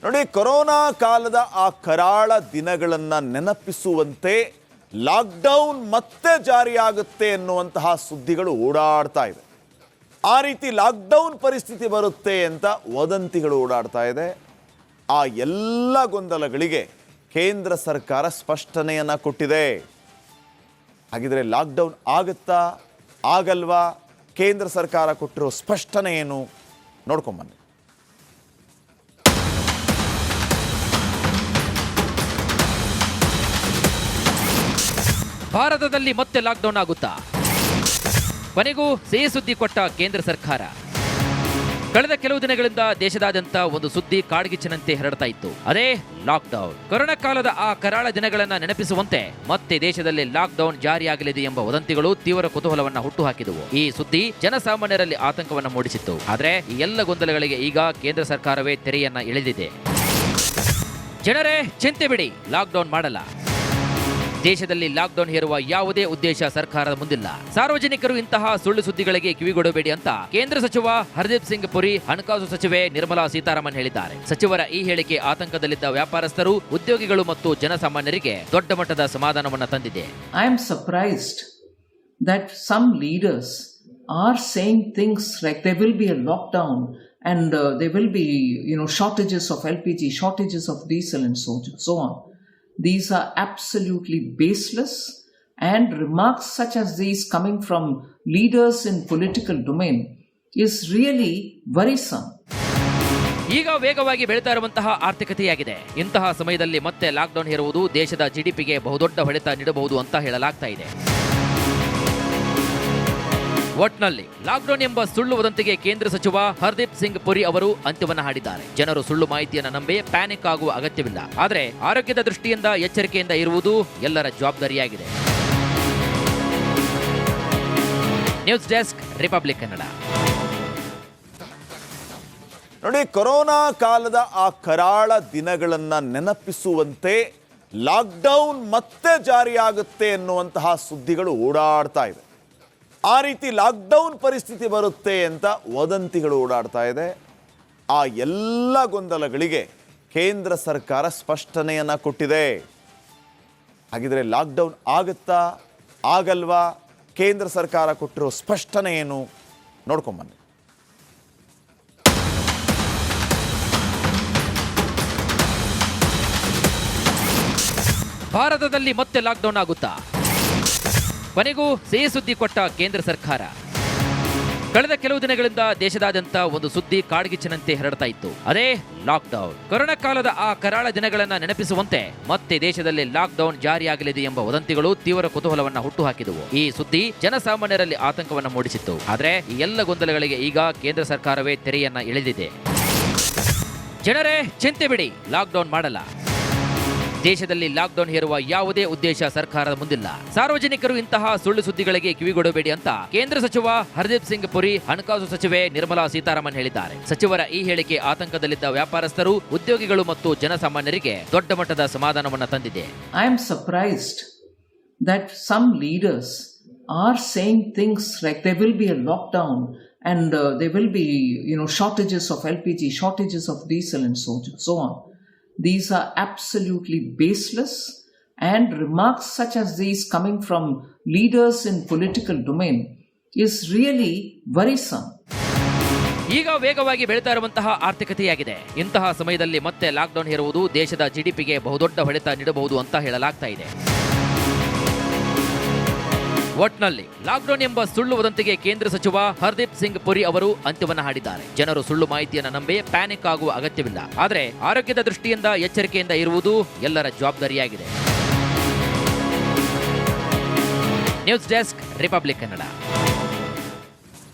ನೋಡಿ, ಕೊರೋನಾ ಕಾಲದ ಆ ಕರಾಳ ದಿನಗಳನ್ನು ನೆನಪಿಸುವಂತೆ ಲಾಕ್ಡೌನ್ ಮತ್ತೆ ಜಾರಿಯಾಗುತ್ತೆ ಎನ್ನುವಂತಹ ಸುದ್ದಿಗಳು ಓಡಾಡ್ತಾ ಇದೆ. ಆ ರೀತಿ ಲಾಕ್ಡೌನ್ ಪರಿಸ್ಥಿತಿ ಬರುತ್ತೆ ಅಂತ ವದಂತಿಗಳು ಓಡಾಡ್ತಾ ಇದೆ. ಆ ಎಲ್ಲ ಗೊಂದಲಗಳಿಗೆ ಕೇಂದ್ರ ಸರ್ಕಾರ ಸ್ಪಷ್ಟನೆಯನ್ನು ಕೊಟ್ಟಿದೆ. ಹಾಗಿದ್ರೆ ಲಾಕ್ಡೌನ್ ಆಗುತ್ತಾ ಆಗಲ್ವಾ? ಕೇಂದ್ರ ಸರ್ಕಾರ ಕೊಟ್ಟಿರೋ ಸ್ಪಷ್ಟನೆ ಏನು ನೋಡ್ಕೊಂಬನ್ನಿ. ಭಾರತದಲ್ಲಿ ಮತ್ತೆ ಲಾಕ್ಡೌನ್ ಆಗುತ್ತಾ? ಕೊನೆಗೂ ಸಿಹಿ ಸುದ್ದಿ ಕೊಟ್ಟ ಕೇಂದ್ರ ಸರ್ಕಾರ. ಕಳೆದ ಕೆಲವು ದಿನಗಳಿಂದ ದೇಶದಾದ್ಯಂತ ಒಂದು ಸುದ್ದಿ ಕಾಡ್ಗಿಚ್ಚಿನಂತೆ ಹರಡ್ತಾ ಇತ್ತು. ಅದೇ ಲಾಕ್ಡೌನ್. ಕೊರೋನಾ ಕಾಲದ ಆ ಕರಾಳ ದಿನಗಳನ್ನ ನೆನಪಿಸುವಂತೆ ಮತ್ತೆ ದೇಶದಲ್ಲಿ ಲಾಕ್ಡೌನ್ ಜಾರಿಯಾಗಲಿದೆ ಎಂಬ ವದಂತಿಗಳು ತೀವ್ರ ಕುತೂಹಲವನ್ನ ಹುಟ್ಟುಹಾಕಿದವು. ಈ ಸುದ್ದಿ ಜನಸಾಮಾನ್ಯರಲ್ಲಿ ಆತಂಕವನ್ನ ಮೂಡಿಸಿತ್ತು. ಆದ್ರೆ ಈ ಎಲ್ಲ ಗೊಂದಲಗಳಿಗೆ ಈಗ ಕೇಂದ್ರ ಸರ್ಕಾರವೇ ತೆರೆಯನ್ನ ಎಳೆದಿದೆ. ಜನರೇ ಚಿಂತೆ ಬಿಡಿ, ಲಾಕ್ಡೌನ್ ಮಾಡಲ್ಲ. ದೇಶದಲ್ಲಿ ಲಾಕ್ಡೌನ್ ಹೇರುವ ಯಾವುದೇ ಉದ್ದೇಶ ಸರ್ಕಾರದ ಮುಂದಿಲ್ಲ. ಸಾರ್ವಜನಿಕರು ಇಂತಹ ಸುಳ್ಳು ಸುದ್ದಿಗಳಿಗೆ ಕಿವಿಗೊಡಬೇಡಿ ಅಂತ ಕೇಂದ್ರ ಸಚಿವ ಹರ್ದೀಪ್ ಸಿಂಗ್ ಪುರಿ, ಹಣಕಾಸು ಸಚಿವೆ ನಿರ್ಮಲಾ ಸೀತಾರಾಮನ್ ಹೇಳಿದ್ದಾರೆ. ಸಚಿವರ ಈ ಹೇಳಿಕೆ ಆತಂಕದಲ್ಲಿದ್ದ ವ್ಯಾಪಾರಸ್ಥರು, ಉದ್ಯೋಗಿಗಳು ಮತ್ತು ಜನಸಾಮಾನ್ಯರಿಗೆ ದೊಡ್ಡ ಮಟ್ಟದ ಸಮಾಧಾನವನ್ನ ತಂದಿದೆ. I am surprised that some leaders are saying things like there will be a lockdown and there will be, shortages of LPG, shortages of diesel and so on. These are absolutely baseless, and remarks such as these coming from leaders in political domain is really worrisome. ಈಗ ವೇಗವಾಗಿ ಬೆಳೀತಾ ಇರುವಂತಹ ಆರ್ಥಿಕತೆಯಾಗಿದೆ. ಇಂತಹ ಸಮಯದಲ್ಲಿ ಮತ್ತೆ lockdown ಹೇರುವುದು ದೇಶದ ಜಿಡಿಪಿಗೆ ಬಹುದೊಡ್ಡ ಹೊಡೆತ ನೀಡಬಹುದು ಅಂತ ಹೇಳಲಾಗ್ತಾ ಇದೆ. ಒಟ್ನಲ್ಲಿ ಲಾಕ್ಡೌನ್ ಎಂಬ ಸುಳ್ಳು ವದಂತಿಗೆ ಕೇಂದ್ರ ಸಚಿವ ಹರ್ದೀಪ್ ಸಿಂಗ್ ಪುರಿ ಅವರು ಅಂತ್ಯವನ್ನ ಹಾಡಿದ್ದಾರೆ. ಜನರು ಸುಳ್ಳು ಮಾಹಿತಿಯನ್ನು ನಂಬಿ ಪ್ಯಾನಿಕ್ ಆಗುವ ಅಗತ್ಯವಿಲ್ಲ. ಆದರೆ ಆರೋಗ್ಯದ ದೃಷ್ಟಿಯಿಂದ ಎಚ್ಚರಿಕೆಯಿಂದ ಇರುವುದು ಎಲ್ಲರ ಜವಾಬ್ದಾರಿಯಾಗಿದೆ. News desk, republic Kannada. ನೋಡಿ, ಕೊರೋನಾ ಕಾಲದ ಆ ಕರಾಳ ದಿನಗಳನ್ನು ನೆನಪಿಸುವಂತೆ ಲಾಕ್ಡೌನ್ ಮತ್ತೆ ಜಾರಿಯಾಗುತ್ತೆ ಎನ್ನುವಂತಹ ಸುದ್ದಿಗಳು ಓಡಾಡ್ತಾ ಇದೆ. ಆ ರೀತಿ ಲಾಕ್ಡೌನ್ ಪರಿಸ್ಥಿತಿ ಬರುತ್ತೆ ಅಂತ ವದಂತಿಗಳು ಓಡಾಡ್ತಾ ಇದೆ. ಆ ಎಲ್ಲ ಗೊಂದಲಗಳಿಗೆ ಕೇಂದ್ರ ಸರ್ಕಾರ ಸ್ಪಷ್ಟನೆಯನ್ನು ಕೊಟ್ಟಿದೆ. ಹಾಗಿದ್ರೆ ಲಾಕ್ಡೌನ್ ಆಗುತ್ತಾ ಆಗಲ್ವಾ? ಕೇಂದ್ರ ಸರ್ಕಾರ ಕೊಟ್ಟಿರೋ ಸ್ಪಷ್ಟನೆ ಏನು ನೋಡ್ಕೊಂಬನ್ನಿ. ಭಾರತದಲ್ಲಿ ಮತ್ತೆ ಲಾಕ್ಡೌನ್ ಆಗುತ್ತಾ? ಕೊನೆಗೂ ಸಿಹಿ ಸುದ್ದಿ ಕೊಟ್ಟ ಕೇಂದ್ರ ಸರ್ಕಾರ. ಕಳೆದ ಕೆಲವು ದಿನಗಳಿಂದ ದೇಶದಾದ್ಯಂತ ಒಂದು ಸುದ್ದಿ ಕಾಡ್ಗಿಚ್ಚಿನಂತೆ ಹರಡ್ತಾ ಇತ್ತು. ಅದೇ ಲಾಕ್ಡೌನ್. ಕೊರೋನಾ ಕಾಲದ ಆ ಕರಾಳ ದಿನಗಳನ್ನ ನೆನಪಿಸುವಂತೆ ಮತ್ತೆ ದೇಶದಲ್ಲಿ ಲಾಕ್ಡೌನ್ ಜಾರಿಯಾಗಲಿದೆ ಎಂಬ ವದಂತಿಗಳು ತೀವ್ರ ಕುತೂಹಲವನ್ನ ಹುಟ್ಟುಹಾಕಿದವು. ಈ ಸುದ್ದಿ ಜನಸಾಮಾನ್ಯರಲ್ಲಿ ಆತಂಕವನ್ನ ಮೂಡಿಸಿತ್ತು. ಆದ್ರೆ ಈ ಎಲ್ಲ ಗೊಂದಲಗಳಿಗೆ ಈಗ ಕೇಂದ್ರ ಸರ್ಕಾರವೇ ತೆರೆಯನ್ನ ಎಳೆದಿದೆ. ಜನರೇ ಚಿಂತೆ ಬಿಡಿ, ಲಾಕ್ಡೌನ್ ಮಾಡಲ್ಲ. ದೇಶದಲ್ಲಿ ಲಾಕ್ಡೌನ್ ಹೇರುವ ಯಾವುದೇ ಉದ್ದೇಶ ಸರ್ಕಾರದ ಮುಂದಿಲ್ಲ. ಸಾರ್ವಜನಿಕರು ಇಂತಹ ಸುಳ್ಳು ಸುದ್ದಿಗಳಿಗೆ ಕಿವಿಗೊಡಬೇಡಿ ಅಂತ ಕೇಂದ್ರ ಸಚಿವ ಹರ್ದೀಪ್ ಸಿಂಗ್ ಪುರಿ, ಹಣಕಾಸು ಸಚಿವೆ ನಿರ್ಮಲಾ ಸೀತಾರಾಮನ್ ಹೇಳಿದ್ದಾರೆ. ಸಚಿವರ ಈ ಹೇಳಿಕೆ ಆತಂಕದಲ್ಲಿದ್ದ ವ್ಯಾಪಾರಸ್ಥರು, ಉದ್ಯೋಗಿಗಳು ಮತ್ತು ಜನಸಾಮಾನ್ಯರಿಗೆ ದೊಡ್ಡ ಮಟ್ಟದ ಸಮಾಧಾನವನ್ನ ತಂದಿದೆ. I am surprised that some leaders are saying things like there will be a lockdown and there will be, shortages of LPG, shortages of diesel and so on. These are absolutely baseless, and remarks such as these coming from leaders in political domain is really worrisome. ಈಗ ವೇಗವಾಗಿ ಬೆಳೀತಾ ಇರುವಂತಹ ಆರ್ಥಿಕತೆಯಾಗಿದೆ. ಇಂತಹ ಸಮಯದಲ್ಲಿ ಮತ್ತೆ lockdown ಹೇರುವುದು ದೇಶದ ಜಿಡಿಪಿಗೆ ಬಹುದೊಡ್ಡ ಹೊಡೆತ ನೀಡಬಹುದು ಅಂತ ಹೇಳಲಾಗ್ತಾ ಇದೆ. ಒಟ್ನಲ್ಲಿ ಲಾಕ್ಡೌನ್ ಎಂಬ ಸುಳ್ಳು ವದಂತಿಗೆ ಕೇಂದ್ರ ಸಚಿವ ಹರ್ದೀಪ್ ಸಿಂಗ್ ಪುರಿ ಅವರು ಅಂತ್ಯವನ್ನ ಹಾಡಿದ್ದಾರೆ. ಜನರು ಸುಳ್ಳು ಮಾಹಿತಿಯನ್ನು ನಂಬಿ ಪ್ಯಾನಿಕ್ ಆಗುವ ಅಗತ್ಯವಿಲ್ಲ. ಆದರೆ ಆರೋಗ್ಯದ ದೃಷ್ಟಿಯಿಂದ ಎಚ್ಚರಿಕೆಯಿಂದ ಇರುವುದು ಎಲ್ಲರ ಜವಾಬ್ದಾರಿಯಾಗಿದೆ. News desk, republic Kannada.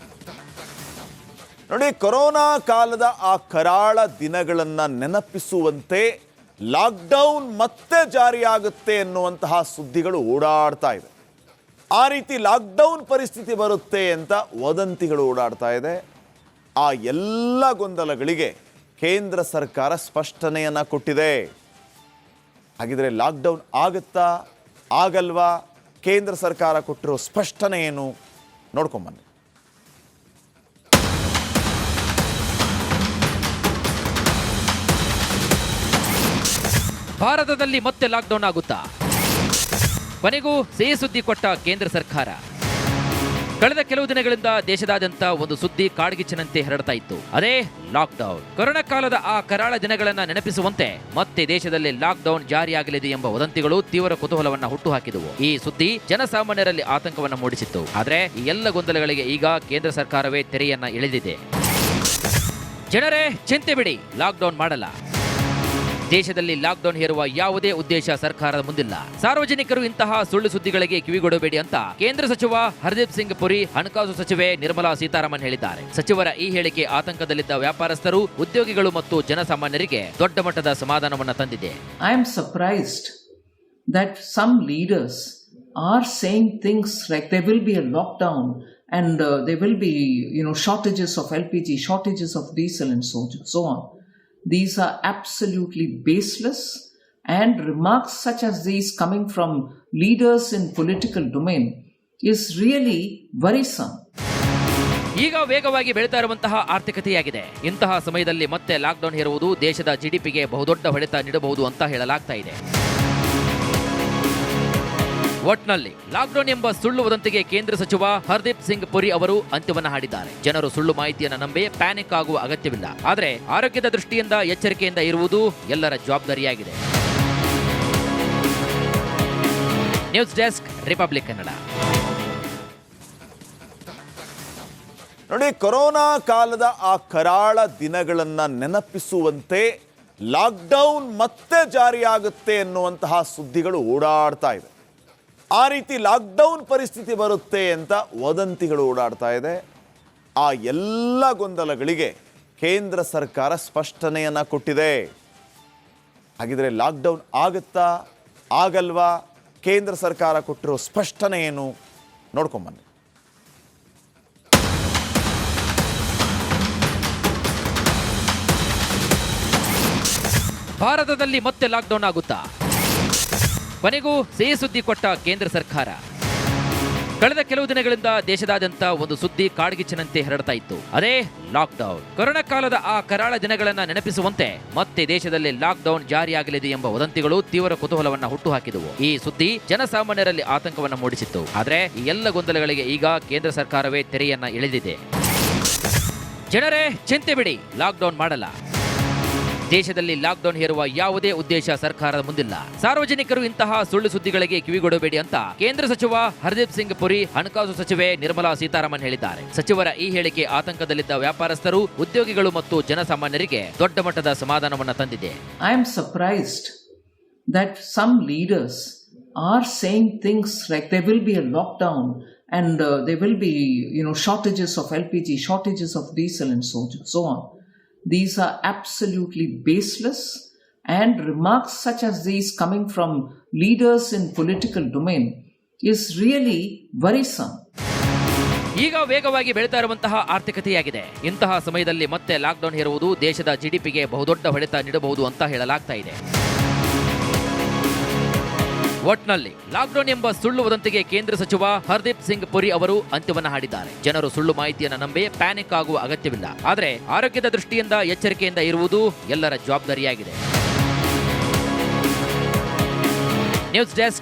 ನೋಡಿ, ಕೊರೋನಾ ಕಾಲದ ಆ ಕರಾಳ ದಿನಗಳನ್ನು ನೆನಪಿಸುವಂತೆ ಲಾಕ್ಡೌನ್ ಮತ್ತೆ ಜಾರಿಯಾಗುತ್ತೆ ಎನ್ನುವಂತಹ ಸುದ್ದಿಗಳು ಓಡಾಡ್ತಾ ಇದೆ. ಆ ರೀತಿ ಲಾಕ್ಡೌನ್ ಪರಿಸ್ಥಿತಿ ಬರುತ್ತೆ ಅಂತ ವದಂತಿಗಳು ಓಡಾಡ್ತಾ ಇದೆ. ಆ ಎಲ್ಲ ಗೊಂದಲಗಳಿಗೆ ಕೇಂದ್ರ ಸರ್ಕಾರ ಸ್ಪಷ್ಟನೆಯನ್ನು ಕೊಟ್ಟಿದೆ. ಹಾಗಿದ್ರೆ ಲಾಕ್ಡೌನ್ ಆಗುತ್ತಾ ಆಗಲ್ವಾ? ಕೇಂದ್ರ ಸರ್ಕಾರ ಕೊಟ್ಟಿರೋ ಸ್ಪಷ್ಟನೆ ಏನು ನೋಡ್ಕೊಂಬನ್ನಿ. ಭಾರತದಲ್ಲಿ ಮತ್ತೆ ಲಾಕ್ಡೌನ್ ಆಗುತ್ತಾ? ಕೊನೆಗೂ ಸಿಹಿ ಸುದ್ದಿ ಕೊಟ್ಟ ಕೇಂದ್ರ ಸರ್ಕಾರ. ಕಳೆದ ಕೆಲವು ದಿನಗಳಿಂದ ದೇಶದಾದ್ಯಂತ ಒಂದು ಸುದ್ದಿ ಕಾಡ್ಗಿಚ್ಚಿನಂತೆ ಹರಡ್ತಾ ಇತ್ತು. ಅದೇ ಲಾಕ್ಡೌನ್. ಕೊರೋನಾ ಕಾಲದ ಆ ಕರಾಳ ದಿನಗಳನ್ನ ನೆನಪಿಸುವಂತೆ ಮತ್ತೆ ದೇಶದಲ್ಲಿ ಲಾಕ್ಡೌನ್ ಜಾರಿಯಾಗಲಿದೆ ಎಂಬ ವದಂತಿಗಳು ತೀವ್ರ ಕುತೂಹಲವನ್ನ ಹುಟ್ಟುಹಾಕಿದವು. ಈ ಸುದ್ದಿ ಜನಸಾಮಾನ್ಯರಲ್ಲಿ ಆತಂಕವನ್ನ ಮೂಡಿಸಿತ್ತು. ಆದ್ರೆ ಈ ಎಲ್ಲ ಗೊಂದಲಗಳಿಗೆ ಈಗ ಕೇಂದ್ರ ಸರ್ಕಾರವೇ ತೆರೆಯನ್ನ ಎಳೆದಿದೆ. ಜನರೇ ಚಿಂತೆ ಬಿಡಿ, ಲಾಕ್ಡೌನ್ ಮಾಡಲ್ಲ. ದೇಶದಲ್ಲಿ ಲಾಕ್ಡೌನ್ ಹೇರುವ ಯಾವುದೇ ಉದ್ದೇಶ ಸರ್ಕಾರದ ಮುಂದಿಲ್ಲ. ಸಾರ್ವಜನಿಕರು ಇಂತಹ ಸುಳ್ಳು ಸುದ್ದಿಗಳಿಗೆ ಕಿವಿಗೊಡಬೇಡಿ ಅಂತ ಕೇಂದ್ರ ಸಚಿವ ಹರ್ದೀಪ್ ಸಿಂಗ್ ಪುರಿ, ಹಣಕಾಸು ಸಚಿವೆ ನಿರ್ಮಲಾ ಸೀತಾರಾಮನ್ ಹೇಳಿದ್ದಾರೆ. ಸಚಿವರ ಈ ಹೇಳಿಕೆ ಆತಂಕದಲ್ಲಿದ್ದ ವ್ಯಾಪಾರಸ್ಥರು, ಉದ್ಯೋಗಿಗಳು ಮತ್ತು ಜನಸಾಮಾನ್ಯರಿಗೆ ದೊಡ್ಡ ಮಟ್ಟದ ಸಮಾಧಾನವನ್ನ ತಂದಿದೆ. I am surprised that some leaders are saying things like there will be a lockdown and there will be, shortages of LPG, shortages of diesel and so on. These are absolutely baseless, and remarks such as these coming from leaders in political domain is really worrisome. ಈಗ ವೇಗವಾಗಿ ಬೆಳೀತಾ ಇರುವಂತಹ ಆರ್ಥಿಕತೆಯಾಗಿದೆ. ಇಂತಹ ಸಮಯದಲ್ಲಿ ಮತ್ತೆ lockdown ಹೇರುವುದು ದೇಶದ ಜಿಡಿಪಿಗೆ ಬಹುದೊಡ್ಡ ಹೊಡೆತ ನೀಡಬಹುದು ಅಂತ ಹೇಳಲಾಗ್ತಾ ಇದೆ. ಒಟ್ನಲ್ಲಿ ಲಾಕ್ಡೌನ್ ಎಂಬ ಸುಳ್ಳು ವದಂತಿಗೆ ಕೇಂದ್ರ ಸಚಿವ ಹರ್ದೀಪ್ ಸಿಂಗ್ ಪುರಿ ಅವರು ಅಂತ್ಯವನ್ನ ಹಾಡಿದ್ದಾರೆ. ಜನರು ಸುಳ್ಳು ಮಾಹಿತಿಯನ್ನು ನಂಬಿ ಪ್ಯಾನಿಕ್ ಆಗುವ ಅಗತ್ಯವಿಲ್ಲ. ಆದರೆ ಆರೋಗ್ಯದ ದೃಷ್ಟಿಯಿಂದ ಎಚ್ಚರಿಕೆಯಿಂದ ಇರುವುದು ಎಲ್ಲರ ಜವಾಬ್ದಾರಿಯಾಗಿದೆ. News desk, republic Kannada. ನೋಡಿ, ಕೊರೋನಾ ಕಾಲದ ಆ ಕರಾಳ ದಿನಗಳನ್ನ ನೆನಪಿಸುವಂತೆ ಲಾಕ್ಡೌನ್ ಮತ್ತೆ ಜಾರಿಯಾಗುತ್ತೆ ಎನ್ನುವಂತಹ ಸುದ್ದಿಗಳು ಓಡಾಡ್ತಾ ಇದೆ. ಆ ರೀತಿ ಲಾಕ್ಡೌನ್ ಪರಿಸ್ಥಿತಿ ಬರುತ್ತೆ ಅಂತ ವದಂತಿಗಳು ಓಡಾಡ್ತಾ ಇದೆ. ಆ ಎಲ್ಲ ಗೊಂದಲಗಳಿಗೆ ಕೇಂದ್ರ ಸರ್ಕಾರ ಸ್ಪಷ್ಟನೆಯನ್ನ ಕೊಟ್ಟಿದೆ. ಹಾಗಿದ್ರೆ ಲಾಕ್ಡೌನ್ ಆಗುತ್ತಾ ಆಗಲ್ವಾ? ಕೇಂದ್ರ ಸರ್ಕಾರ ಕೊಟ್ಟಿರೋ ಸ್ಪಷ್ಟನೆ ಏನು ನೋಡ್ಕೊಂಬನ್ನಿ. ಭಾರತದಲ್ಲಿ ಮತ್ತೆ ಲಾಕ್ಡೌನ್ ಆಗುತ್ತಾ? ಕೊನೆಗೂ ಸಿಹಿ ಸುದ್ದಿ ಕೊಟ್ಟ ಕೇಂದ್ರ ಸರ್ಕಾರ. ಕಳೆದ ಕೆಲವು ದಿನಗಳಿಂದ ದೇಶದಾದ್ಯಂತ ಒಂದು ಸುದ್ದಿ ಕಾಡ್ಗಿಚ್ಚಿನಂತೆ ಹರಡ್ತಾ ಇತ್ತು. ಅದೇ ಲಾಕ್ಡೌನ್. ಕೊರೋನಾ ಕಾಲದ ಆ ಕರಾಳ ದಿನಗಳನ್ನ ನೆನಪಿಸುವಂತೆ ಮತ್ತೆ ದೇಶದಲ್ಲಿ ಲಾಕ್ಡೌನ್ ಜಾರಿಯಾಗಲಿದೆ ಎಂಬ ವದಂತಿಗಳು ತೀವ್ರ ಕುತೂಹಲವನ್ನ ಹುಟ್ಟುಹಾಕಿದವು. ಈ ಸುದ್ದಿ ಜನಸಾಮಾನ್ಯರಲ್ಲಿ ಆತಂಕವನ್ನ ಮೂಡಿಸಿತ್ತು. ಆದ್ರೆ ಈ ಎಲ್ಲ ಗೊಂದಲಗಳಿಗೆ ಈಗ ಕೇಂದ್ರ ಸರ್ಕಾರವೇ ತೆರೆಯನ್ನ ಎಳೆದಿದೆ. ಜನರೇ ಚಿಂತೆ ಬಿಡಿ, ಲಾಕ್ಡೌನ್ ಮಾಡಲ್ಲ. ದೇಶದಲ್ಲಿ ಲಾಕ್ಡೌನ್ ಹೇರುವ ಯಾವುದೇ ಉದ್ದೇಶ ಸರ್ಕಾರದ ಮುಂದಿಲ್ಲ. ಸಾರ್ವಜನಿಕರು ಇಂತಹ ಸುಳ್ಳು ಸುದ್ದಿಗಳಿಗೆ ಕಿವಿಗೊಡಬೇಡಿ ಅಂತ ಕೇಂದ್ರ ಸಚಿವ ಹರ್ದೀಪ್ ಸಿಂಗ್ ಪುರಿ, ಹಣಕಾಸು ಸಚಿವೆ ನಿರ್ಮಲಾ ಸೀತಾರಾಮನ್ ಹೇಳಿದ್ದಾರೆ. ಸಚಿವರ ಈ ಹೇಳಿಕೆ ಆತಂಕದಲ್ಲಿದ್ದ ವ್ಯಾಪಾರಸ್ಥರು, ಉದ್ಯೋಗಿಗಳು ಮತ್ತು ಜನಸಾಮಾನ್ಯರಿಗೆ ದೊಡ್ಡ ಮಟ್ಟದ ಸಮಾಧಾನವನ್ನ ತಂದಿದೆ. I am surprised that some leaders are saying things like there will be a lockdown and there will be, shortages of LPG, shortages of diesel and so on. These are absolutely baseless, and remarks such as these coming from leaders in political domain is really worrisome. ಈಗ ವೇಗವಾಗಿ ಬೆಳೀತಾ ಇರುವಂತಹ ಆರ್ಥಿಕತೆಯಾಗಿದೆ. ಇಂತಹ ಸಮಯದಲ್ಲಿ ಮತ್ತೆ lockdown ಹೇರುವುದು ದೇಶದ ಜಿಡಿಪಿಗೆ ಬಹುದೊಡ್ಡ ಹೊಡೆತ ನೀಡಬಹುದು ಅಂತ ಹೇಳಲಾಗ್ತಾ ಇದೆ. ಒಟ್ನಲ್ಲಿ ಲಾಕ್ಡೌನ್ ಎಂಬ ಸುಳ್ಳು ವದಂತಿಗೆ ಕೇಂದ್ರ ಸಚಿವ ಹರ್ದೀಪ್ ಸಿಂಗ್ ಪುರಿ ಅವರು ಅಂತ್ಯವನ್ನ ಹಾಡಿದ್ದಾರೆ. ಜನರು ಸುಳ್ಳು ಮಾಹಿತಿಯನ್ನು ನಂಬಿ ಪ್ಯಾನಿಕ್ ಆಗುವ ಅಗತ್ಯವಿಲ್ಲ. ಆದರೆ ಆರೋಗ್ಯದ ದೃಷ್ಟಿಯಿಂದ ಎಚ್ಚರಿಕೆಯಿಂದ ಇರುವುದು ಎಲ್ಲರ ಜವಾಬ್ದಾರಿಯಾಗಿದೆ. News desk,